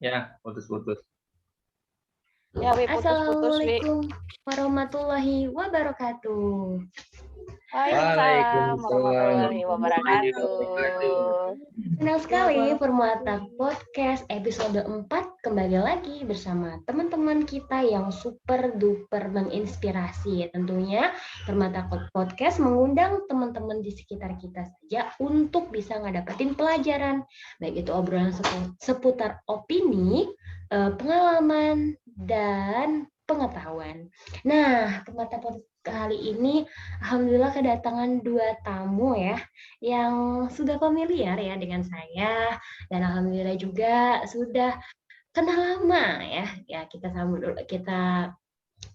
Ya, putus-putus. Ya, Wi, putus-putus, Wi. Assalamualaikum warahmatullahi wabarakatuh. Waalaikumsalam warahmatullahi wabarakatuh. Senang sekali Permata Podcast episode 4 kembali lagi bersama teman-teman kita yang super duper menginspirasi. Tentunya Permata Podcast mengundang teman-teman di sekitar kita saja untuk bisa ngedapetin pelajaran, baik itu obrolan seputar opini, pengalaman, dan pengetahuan. Nah, Permata Podcast kali ini alhamdulillah kedatangan 2 tamu ya yang sudah familiar ya dengan saya, dan alhamdulillah juga sudah kenal lama ya. Ya, kita sambut dulu. Kita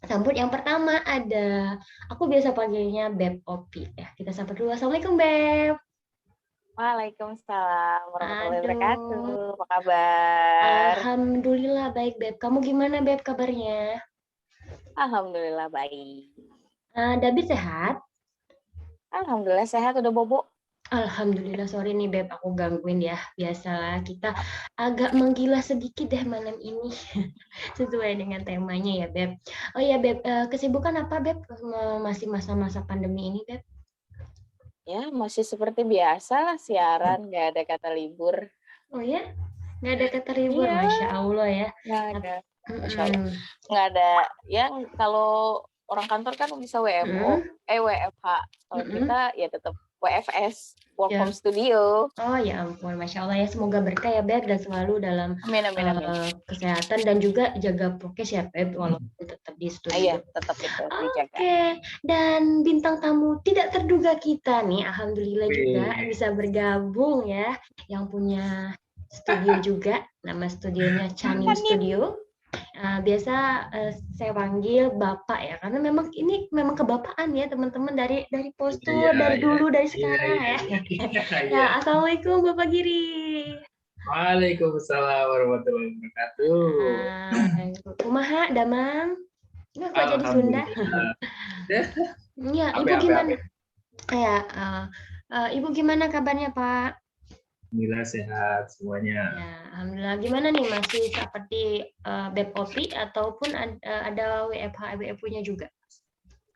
sambut yang pertama ada, aku biasa panggilnya Beb Opi ya. Kita sambut dulu. Assalamualaikum Beb. Waalaikumsalam warahmatullahi Aduh. wabarakatuh. Apa kabar? Alhamdulillah baik Beb. Kamu gimana Beb kabarnya? Alhamdulillah baik. David sehat? Alhamdulillah sehat, udah bobo. Alhamdulillah, sorry nih Beb, aku gangguin ya. Biasalah kita agak menggila sedikit deh malam ini. Sesuai dengan temanya ya Beb. Oh ya Beb, kesibukan apa Beb? Masih masa-masa pandemi ini Beb? Ya, masih seperti biasa lah, siaran, nggak ada kata libur. Oh ya? Nggak ada kata libur, Iya. Masya Allah ya. Nggak ada. Masya Allah. Nggak ada. Yang kalau orang kantor kan bisa WFH. Kalau kita ya tetap WFS, work from studio. Oh ya ampun, Masya Allah ya. Semoga berkah ya Beb, dan selalu dalam Amin. kesehatan, dan juga jaga prokes ya Beb, walaupun tetap di studio. Iya, tetap itu dijaga. Oke, dan bintang tamu tidak terduga kita nih, alhamdulillah juga bisa bergabung ya, yang punya studio juga, nama studionya Chanim Studio. Biasa saya panggil Bapak ya, karena memang ini memang kebapaan ya teman-teman, dari postur, dari dulu, dari sekarang ya. Ya, Assalamualaikum Bapak Giri. Waalaikumsalam warahmatullahi wabarakatuh. Kumaha, Damang? Nggak kok jadi Sunda. Ya, Ibu gimana? Ya, Ibu gimana kabarnya Pak? Alhamdulillah sehat semuanya. Ya, alhamdulillah. Gimana nih, masih seperti Beb Opi ataupun ada WFH WFO-nya juga?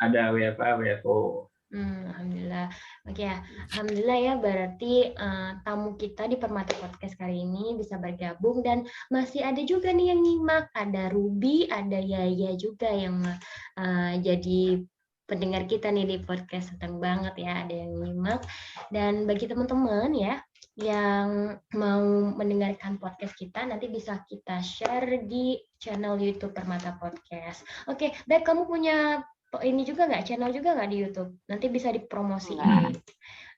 Ada WFA WFO. Alhamdulillah. Oke ya, alhamdulillah ya, berarti tamu kita di Permata Podcast kali ini bisa bergabung, dan masih ada juga nih yang nyimak. Ada Ruby, ada Yaya juga yang jadi pendengar kita nih di podcast. Senang banget ya ada yang nyimak. Dan bagi teman-teman ya yang mau mendengarkan podcast kita, nanti bisa kita share di channel YouTube Permata Podcast. Oke, Beb, kamu punya ini juga nggak, channel juga nggak di YouTube? Nanti bisa dipromosiin.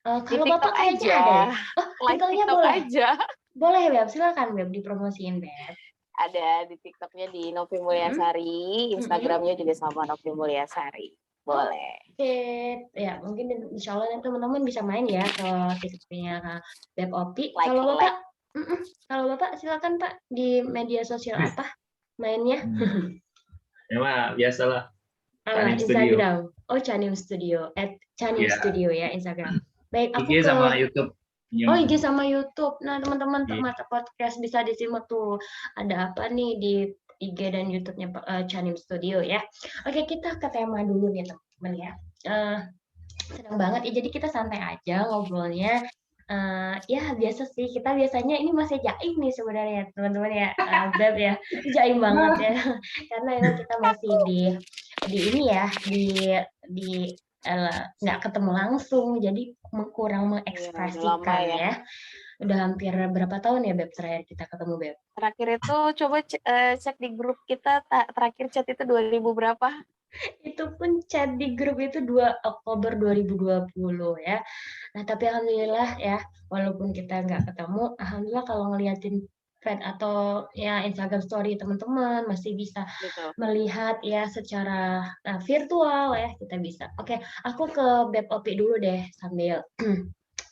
Kalau Bapak kayaknya aja. ada ya? Oh, TikToknya boleh. Aja. Boleh Beb, silakan Beb, dipromosiin Beb. Ada di TikToknya di Novi Mulyasari, Instagramnya juga sama Novi Mulyasari. Boleh. Oke, ya mungkin insya Allah nanti teman-teman bisa main ya ke TikToknya Beb Opi. Kalau Bapak silakan Pak, di media sosial apa mainnya? Ya biasalah. Instagram. Oh, Chanim Studio. @Chanim Studio ya Instagram. Baik, aku IG sama YouTube. Oh, IG sama YouTube. Nah, teman-teman Permata Podcast bisa disimak tuh. Ada apa nih di IG dan YouTube-nya Chanim Studio ya. Oke, kita ke tema dulu nih teman-teman ya. Senang banget ya, jadi kita santai aja ngobrolnya. Ya biasa sih, kita biasanya ini masih jaim nih sebenarnya teman-teman ya, Beb ya, jaim banget ya, karena emang kita masih di ini ya, di nggak ketemu langsung, jadi kurang mengekspresikan ya. Udah hampir berapa tahun ya Beb terakhir kita ketemu Beb? Terakhir itu coba cek di grup kita, terakhir chat itu 2000 berapa? Itu pun chat di grup itu 2 Oktober 2020 ya. Nah, tapi alhamdulillah ya, walaupun kita nggak ketemu, alhamdulillah kalau ngeliatin thread atau ya Instagram story teman-teman masih bisa melihat ya secara virtual ya, kita bisa. Oke, aku ke Beb Opi dulu deh sambil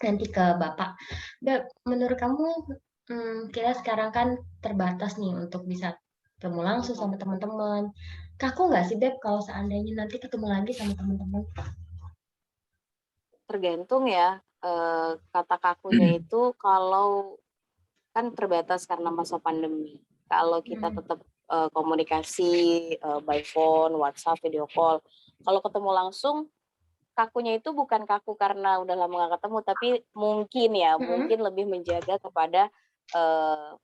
nanti ke Bapak. Beb, menurut kamu kita sekarang kan terbatas nih untuk bisa ketemu langsung sama teman-teman. Kaku nggak sih Beb kalau seandainya nanti ketemu lagi sama teman-teman? Tergantung ya, kata kakunya itu kalau kan terbatas karena masa pandemi. kalau kita tetap komunikasi by phone, WhatsApp, video call. Kalau ketemu langsung, kakunya itu bukan kaku karena udah lama nggak ketemu, tapi mungkin lebih menjaga kepada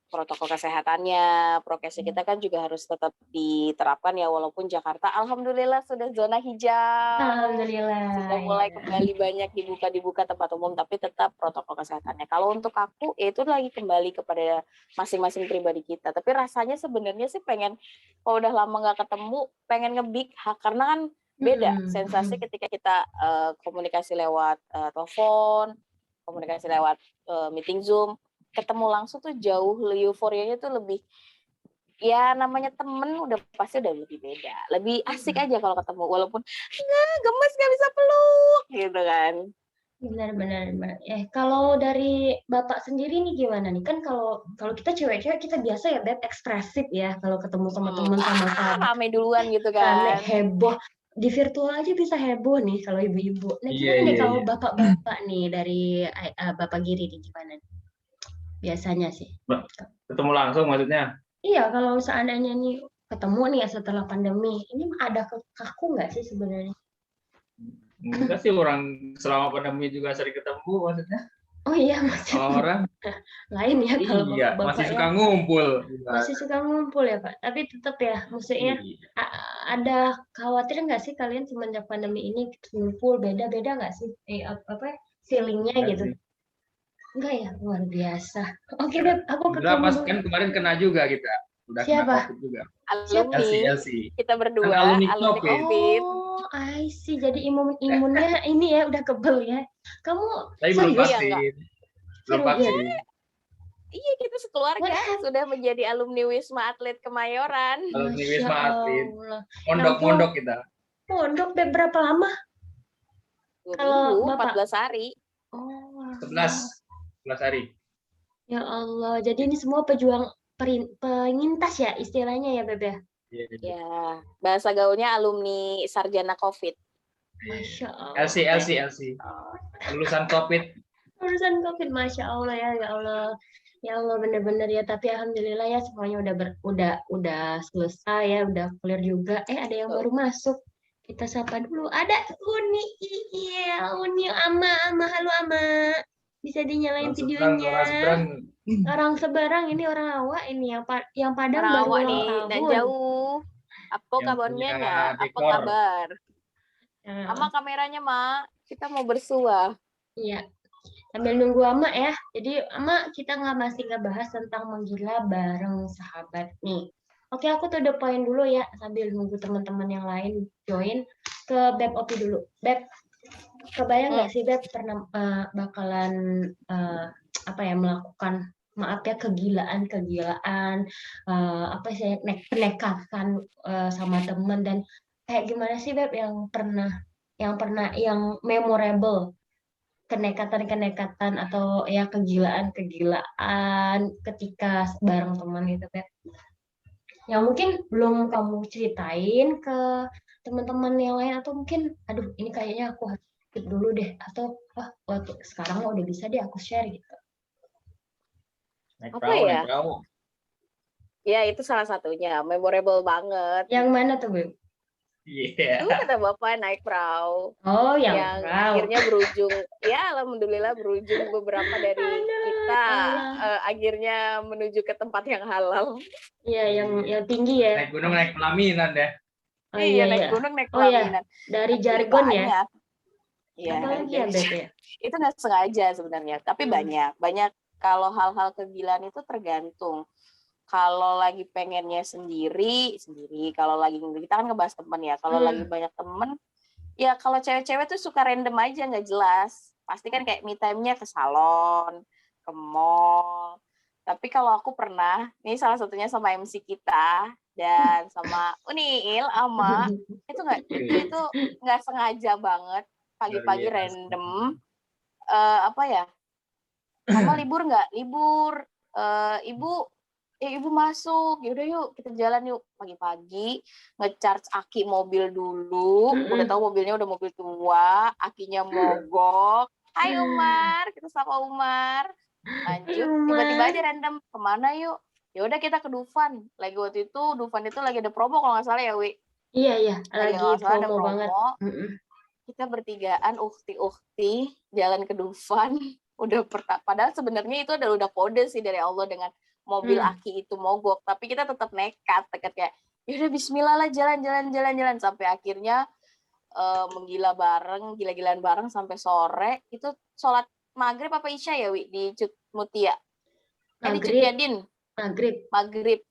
protokol kesehatannya. Prokesnya kita kan juga harus tetap diterapkan ya, walaupun Jakarta alhamdulillah sudah zona hijau. Alhamdulillah. Sudah mulai kembali banyak dibuka tempat umum, tapi tetap protokol kesehatannya. Kalau untuk aku, ya itu lagi kembali kepada masing-masing pribadi kita. Tapi rasanya sebenarnya sih pengen, kalau udah lama nggak ketemu, pengen nge-big hug, karena kan beda sensasi ketika kita komunikasi lewat telepon, komunikasi lewat meeting Zoom, ketemu langsung tuh jauh euforianya tuh lebih, ya namanya temen udah pasti udah lebih beda, lebih asik aja kalau ketemu, walaupun gemes nggak bisa peluk gitu kan. Benar. Kalau dari Bapak sendiri nih gimana nih? Kan kalau kita cewek-cewek kita biasa ya Beb ekspresif ya kalau ketemu sama teman sama sahabat. Rame duluan gitu Rame, kan. heboh. Di virtual aja bisa heboh nih kalau ibu-ibu. Nah gimana nih kalau bapak-bapak nih dari Bapak Giri nih gimana nih? Biasanya sih. Ketemu langsung maksudnya? Iya, kalau seandainya nih ketemu nih ya setelah pandemi, ini ada kaku nggak sih sebenarnya? Enggak sih, orang selama pandemi juga sering ketemu maksudnya. Oh iya, masih orang lain ya kalau iya, bapak-bapak masih ya. suka ngumpul. Masih suka ngumpul ya Pak, tapi tetap ya, maksudnya ada khawatir nggak sih kalian semenjak pandemi ini ngumpul beda-beda nggak sih? Feelingnya gitu? Sih. Enggak ya, luar biasa. Oke Beb, aku ke kamu pas dulu. kan kemarin kena juga kita. Udah Siapa? kena COVID juga. Alumni. LC. Kita berdua, kan alumni COVID. Oh, I see. Jadi imunnya ini ya udah kebal ya. Kamu Tapi belum serius? vaksin. Belum vaksin. Iya, kita sekeluarga sudah menjadi alumni Wisma Atlet Kemayoran. Alumni Wisma Atlet. Allah. Mondok kita. Mondok Beb, berapa lama? Kalau Bapak 14 hari. Oh, 11 hari. Ya Allah, jadi ini semua penyintas ya istilahnya ya Beb ya? Ya, bahasa gaulnya alumni sarjana COVID. Masya Allah. LC. Lulusan COVID. Lulusan COVID, Masya Allah ya Allah. Ya Allah, benar-benar ya. Tapi alhamdulillah ya semuanya udah selesai ya, udah clear juga. Ada yang baru masuk. Kita sapa dulu. Ada Uni. Iya, Uni Ama. Halo Ama. Bisa dinyalain videonya. Orang Seberang ini orang awak ini yang Padang orang baru awak ulang nih tahun. dan jauh. Apa kabarnya ya? Apa kabar? Ama kameranya Mak. Kita mau bersuah. Iya. Sambil nunggu Ama ya. Jadi Ama kita masih nggak bahas tentang menggila bareng sahabat nih. Oke, aku to the point dulu ya sambil nunggu teman-teman yang lain join ke Beb Opi dulu. Beb, kebayang nggak sih Beb pernah bakalan melakukan kegilaan penekakan sama teman, dan kayak gimana sih Beb yang memorable kenekatan atau ya kegilaan ketika bareng teman gitu Beb, yang mungkin belum kamu ceritain ke teman-teman yang lain, atau mungkin ini kayaknya aku harus skip dulu deh, atau waktu sekarang udah bisa deh aku share gitu. Naik perahu. Ya, itu salah satunya, memorable banget. Yang mana tuh Beb? Iya. Itu kata Bapak naik perahu. Oh, yang akhirnya berujung, ya alhamdulillah berujung beberapa dari kita akhirnya menuju ke tempat yang halal. Iya, yang tinggi ya. Naik gunung, naik pelaminan deh. Iya, naik gunung, naik pelaminan. Dari jargon ya. Iya. Apalagi ya Beb ya? Itu nggak sengaja sebenarnya, tapi banyak. Kalau hal-hal kegilaan itu tergantung. Kalau lagi pengennya sendiri. Kalau lagi kita kan ngebahas temen ya. Kalau lagi banyak temen, ya kalau cewek-cewek tuh suka random aja, nggak jelas. Pasti kan kayak me time-nya ke salon, ke mall. Tapi kalau aku pernah, ini salah satunya sama MC kita dan sama Uniil, Ama, itu nggak sengaja banget pagi-pagi random. Ama libur nggak? Libur. Ibu masuk, yaudah yuk kita jalan yuk pagi-pagi, ngecharge aki mobil dulu, udah tahu mobilnya udah mobil tua, akinya mogok. Hai Umar, kita sapa Umar. Lanjut, tiba-tiba aja random, kemana yuk? Ya udah kita ke Dufan. Lagi waktu itu Dufan itu lagi ada promo kalau nggak salah ya, Wi. Iya, Lagi lagi nggak salah ada promo banget. promo. Mm-mm. Kita bertigaan ukti jalan ke Dufan. Padahal sebenarnya itu udah kode sih dari Allah dengan mobil aki itu mogok, tapi kita tetap nekat kayak yaudah Bismillah lah, jalan sampai akhirnya gila-gilaan bareng sampai sore. Itu sholat maghrib apa isya ya, Wi, di Cut Mutia? Di Cut Yadin. Maghrib.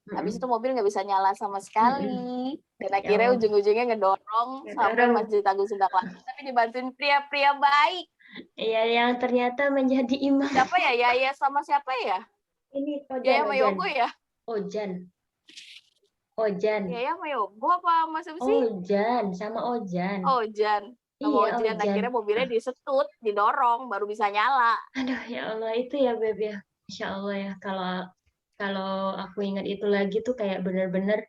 Habis itu mobil nggak bisa nyala sama sekali. Dan akhirnya ujung-ujungnya ngedorong sampai Masjid Agung Sunda Kelapa. Tapi dibantuin pria-pria baik. Iya, yang ternyata menjadi imam. Siapa ya? Yaya sama siapa ya? Ini Yaya sama Yogo ya? Ojan. Yaya sama Yogo apa Mas siapa sih? Ojan. Iya, Ojan. Akhirnya mobilnya disetut, didorong, baru bisa nyala. Aduh, ya Allah, itu ya Beb ya. Insya Allah ya, kalau aku ingat itu lagi tuh kayak bener-bener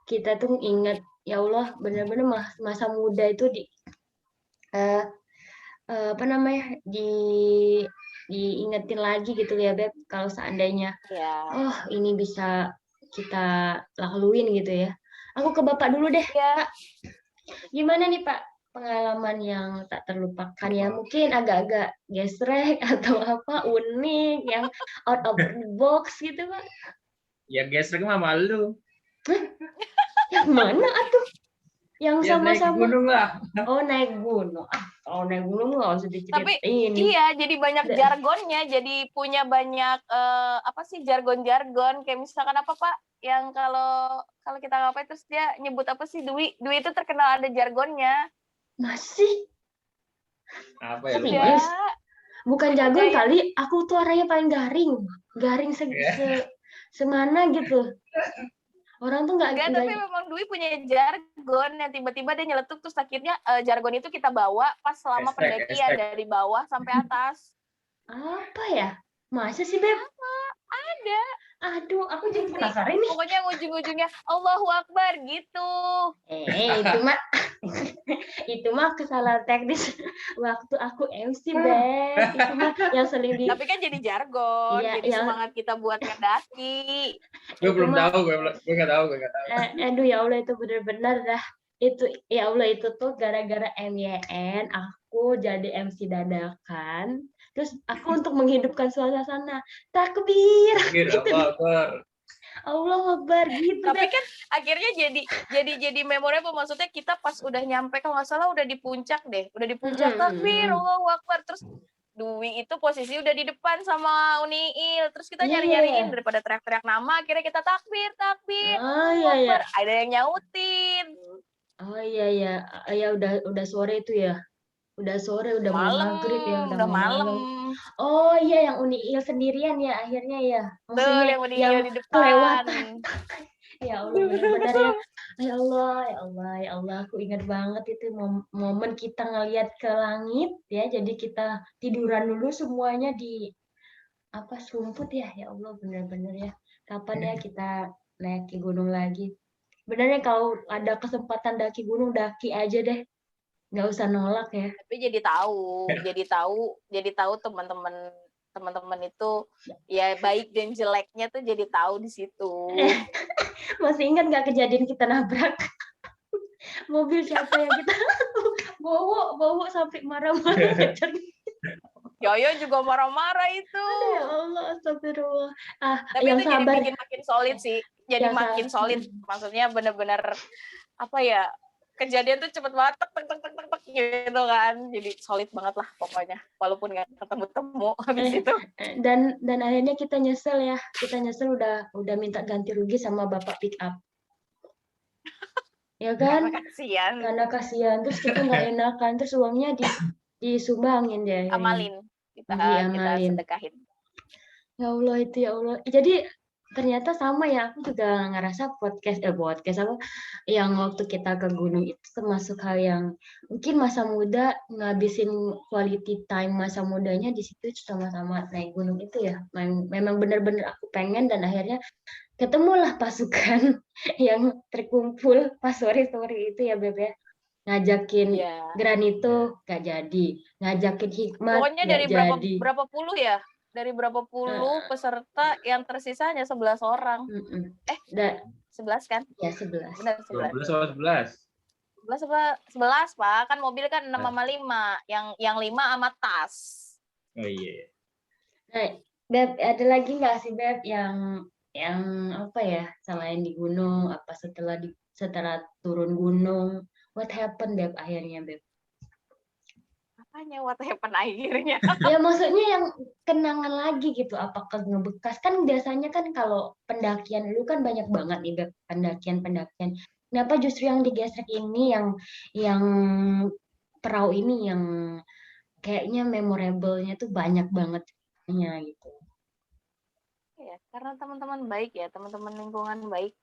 kita tuh ingat, ya Allah, bener-bener masa muda itu diingetin lagi gitu ya Beb, kalau seandainya ini bisa kita laluin gitu ya. Aku ke Bapak dulu deh, Pak. Gimana nih Pak pengalaman yang tak terlupakan ya, mungkin agak-agak gesrek atau apa, unik, yang out of the box gitu Pak? Ya gesrek mah malu. Yang mana atuh? Yang sama-sama naik gunung lah. Oh, naik gunung. Kalau naik gunung nggak usah diceritain. Tapi iya, jadi banyak jargonnya, jadi punya banyak jargon-jargon, kayak misalkan apa Pak, yang kalau kita ngapain terus dia nyebut apa sih, Dwi itu terkenal ada jargonnya. Masih? Apa ya? Serius? Bukan jargon kali, aku tuh orangnya paling garing semana gitu. Orang tuh nggak. Tapi memang Dwi punya jargon yang tiba-tiba dia nyeletuk, terus akhirnya jargon itu kita bawa pas selama pendakian dari bawah sampai atas. Apa ya? Masa sih Beb? Ada. Aduh, aku jadi penasaran nih. Pokoknya ujung-ujungnya Allahu Akbar gitu. Itu mah kesalahan teknis waktu aku MC Beb. Itu mah yang sering Tapi kan jadi jargon, jadi semangat kita buat mendaki. Gue belum tahu, gue nggak tahu. Aduh ya Allah, itu benar-benar dah. Itu ya Allah, itu tuh gara-gara MYN aku jadi MC dadakan. Terus aku untuk menghidupkan suasana takbir. Allah Akbar gitu. Tapi kan akhirnya jadi memorable, maksudnya kita pas udah nyampe, kalau nggak salah udah di puncak takbir Allahu Akbar, terus Dwi itu posisi udah di depan sama Uniil, terus kita nyari-nyariin daripada teriak-teriak nama, akhirnya kita takbir Akbar. Ada yang nyautin. Oh iya ya, udah sore itu ya. Udah sore, udah malam, maghrib ya, udah malam. Oh iya, yang Uniil sendirian ya akhirnya ya. Maksudnya yang Uniil di depan. Kelewatan. Ya Allah, benar-benar ya. Ya Allah, aku ingat banget itu momen kita ngelihat ke langit ya. Jadi kita tiduran dulu semuanya di serumput ya. Ya Allah, benar-benar ya. Kapan ya kita naik ke gunung lagi? Benernya kalau ada kesempatan daki gunung, daki aja deh. Nggak usah nolak ya. Tapi jadi tahu teman-teman itu ya baik dan jeleknya tuh jadi tahu di situ. Masih ingat nggak kejadian kita nabrak mobil siapa yang kita bawa sampai marah-marah? Yoyo juga marah-marah itu. Ya Allah, astagfirullah. Tapi itu jadi bikin makin solid sih. Jadi makin solid. Maksudnya benar-benar kejadian tuh cepet banget tek gitu kan. Jadi solid banget lah pokoknya. Walaupun nggak ketemu habis itu. Dan akhirnya kita nyesel ya. Kita nyesel udah minta ganti rugi sama Bapak pick up. Ya kan? Karena kasihan. Terus kita nggak enakan. Terus uangnya disumbangin deh. Amalin. Kita sedekahin. Ya Allah, itu ya Allah. Jadi ternyata sama ya, aku juga ngerasa podcast yang waktu kita ke gunung itu termasuk hal yang mungkin masa muda ngabisin quality time masa mudanya di situ sama-sama naik gunung itu ya. Memang benar-benar aku pengen, dan akhirnya ketemulah pasukan yang terkumpul pas sore itu ya Beb ya. Ngajakin Granito gak jadi, ngajakin Hikmat pokoknya dari berapa puluh ya? dari berapa puluh peserta yang tersisa hanya 11 orang. 11 kan? Ya 11. Benar 11. 12 atau 11? 11 Pak, kan mobil kan 6 sama 5, yang 5 sama tas. Oh iya. Nah, Beb, ada lagi nggak sih Beb yang apa ya, selain di gunung, apa setelah turun gunung, what happened Beb akhirnya Beb? Apanya what happened akhirnya? Ya maksudnya yang kenangan lagi gitu, apakah ngebekas? Kan biasanya kan kalau pendakian lu kan banyak banget nih Beb, pendakian. Kenapa justru yang digesrek ini yang perahu ini yang kayaknya memorable-nya tuh banyak banget gitu. Ya, karena teman-teman baik ya, teman-teman lingkungan baik.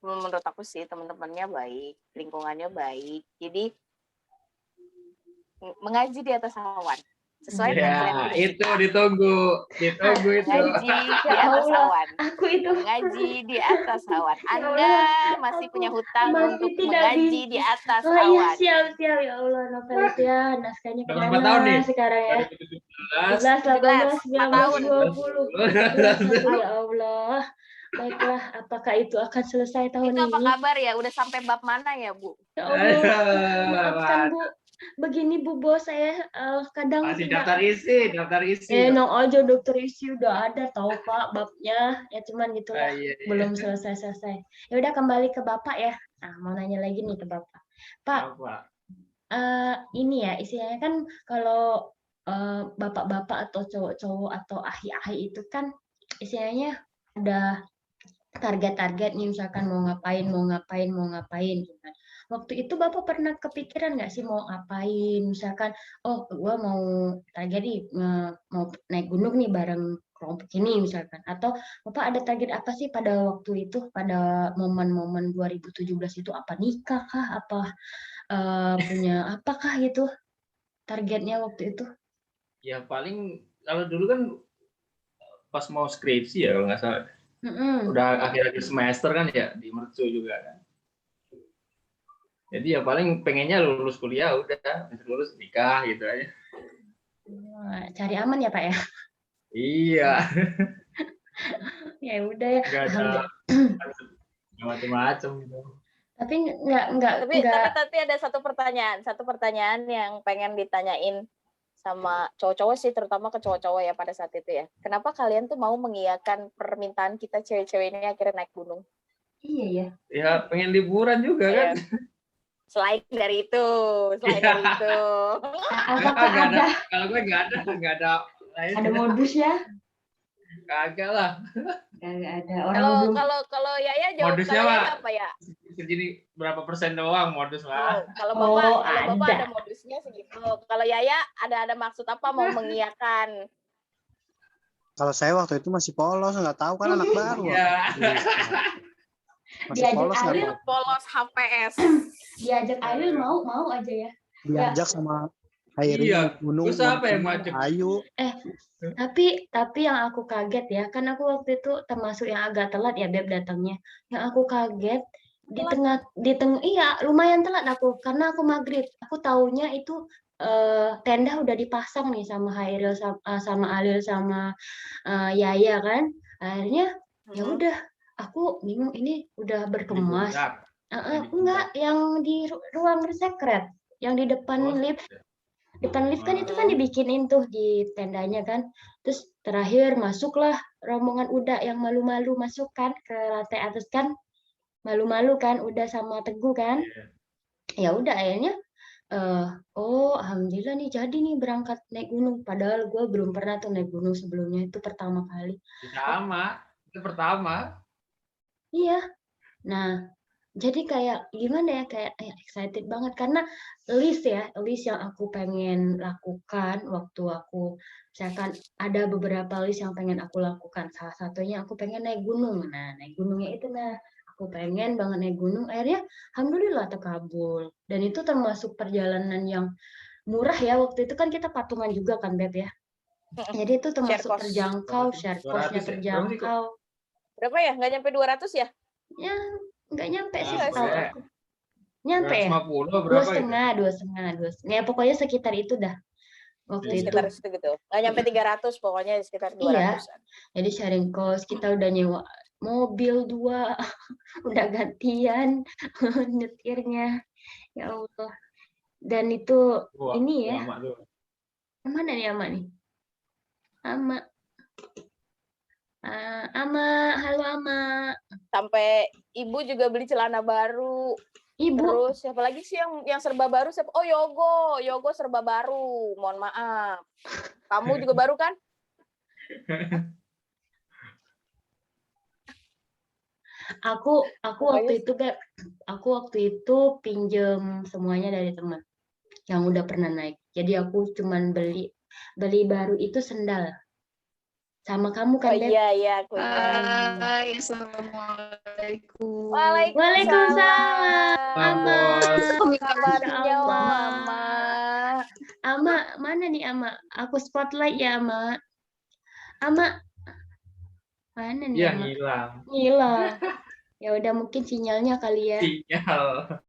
Menurut aku sih teman-temannya baik, lingkungannya baik. Jadi mengaji di atas awan. Sesuai Ya, itu ditunggu itu. Mengaji di atas awan. Aku itu mengaji di atas awan. Anda masih punya hutang masih untuk tidak mengaji bisa. di atas Oh iya, awan. siap ya Allah, Novelis ya, naskahnya Udah berapa tahun nih? kemana sekarang ya? 2017. 17, 18, 19, 20. 20. Ya Allah. Baiklah, apakah itu akan selesai tahun Itu apa ini? kabar ya? Udah sampai bab mana ya, Bu? Ya Allah, maafkan Bu. Begini Bu Bos, saya kadang Masih daftar isi. Nong aja dokter isi udah ada tahu Pak babnya, ya cuman gitulah, Iya. belum selesai. Ya udah kembali ke Bapak ya. Nah, mau nanya lagi nih ke Bapak. Pak, ini ya istilahnya kan kalau bapak-bapak atau cowok-cowok atau ahi-ahi itu kan istilahnya ada target-target nih, misalkan mau ngapain gitu kan. Waktu itu Bapak pernah kepikiran nggak sih mau ngapain? Misalkan, oh gua mau target nih, mau naik gunung nih bareng kelompok ini misalkan. Atau Bapak ada target apa sih pada waktu itu, pada momen-momen 2017 itu, apa nikah kah? Apa punya apakah gitu targetnya waktu itu? Ya paling kalau dulu kan pas mau skripsi ya kalau nggak salah. Udah akhir-akhir semester kan ya di Mercu juga kan. Jadi ya paling pengennya lulus kuliah udah, lulus nikah gitu aja. Cari aman ya Pak ya? Iya. Ya udah ya. Nggak ada macam-macam gitu. Tapi Tapi ada satu pertanyaan yang pengen ditanyain sama cowok-cowok sih, terutama ke cowok-cowok ya pada saat itu ya. Kenapa kalian tuh mau mengiyakan permintaan kita cewek-cewek ini akhirnya naik gunung? Iya ya. Ya pengen liburan juga kan. Selain dari itu. Apakah ada? Kalau gue nggak ada. Ada modusnya? Kagak lah. Kagak ada. Orang kalau Yaya jawabannya apa ya? Segini berapa persen doang modus lah. Kalau Bapak ada modusnya segitu. Kalau Yaya ada maksud apa mau mengiyakan? Kalau saya waktu itu masih polos, nggak tahu kan anak baru. Iya. Masih polos HPS. Diajak Ariel mau aja ya. Diajak sama Hairi gunung. Terus apa yang ngajak? Ayo. Tapi yang aku kaget ya, kan aku waktu itu termasuk yang agak telat ya Beb datangnya. Yang aku kaget di tengah iya lumayan telat aku karena aku maghrib. Aku taunya itu tenda udah dipasang nih sama Hairil sama Alil sama Yaya kan. Akhirnya ya udah aku bingung ini udah berkemas. Enggak, yang di ruang secret, yang di depan lift. Depan lift kan itu kan dibikinin tuh di tendanya kan. Terus terakhir masuklah rombongan Uda yang malu-malu masuk kan ke lantai atas kan. Malu-malu kan Uda sama Teguh kan. Ya udah akhirnya alhamdulillah nih jadi nih berangkat naik gunung. Padahal gue belum pernah tuh naik gunung sebelumnya, itu pertama kali. Itu pertama. Iya. Nah, jadi kayak gimana ya, kayak excited banget karena list yang aku pengen lakukan waktu aku misalkan ada beberapa list yang pengen aku lakukan. Salah satunya aku pengen naik gunung. Nah, naik gunungnya itu aku pengen banget naik gunung. Akhirnya alhamdulillah terkabul. Dan itu termasuk perjalanan yang murah ya. Waktu itu kan kita patungan juga kan Beb ya. Jadi itu termasuk terjangkau, share cost-nya terjangkau. Berapa ya? Nggak nyampe 200 ya? Ya, nggak nyampe sih tahu aku. Nyampe ya? 250 berapa 2,5. Ya pokoknya sekitar itu dah. waktu itu. Sekitar situ gitu. Nggak nyampe 300 pokoknya sekitar 200-an. Iya. Jadi sharing cost, kita udah nyewa mobil 2, udah gantian nyetirnya. Ya Allah. Dan itu Wah, ini ya. lama tuh. Mana nih Ama nih? Ama. Ama, halo Ama. Sampai ibu juga beli celana baru. Ibu. Terus siapa lagi sih yang serba baru? Siapa? Oh, Yogo serba baru. Mohon maaf. Kamu juga baru kan? Aku waktu itu pinjem semuanya dari teman yang udah pernah naik. Jadi aku cuman beli baru itu sendal. Sama kamu kan, Beb? Iya, aku ingat. Hai, assalamualaikum. Waalaikumsalam. Ama. Kabarnya Ama. Mama. Ama, mana nih Ama? Aku spotlight ya, Ama. Ama. Mana nih Iya, Ama? ngilang. Ngilang. Ya udah mungkin sinyalnya kali ya. Sinyal.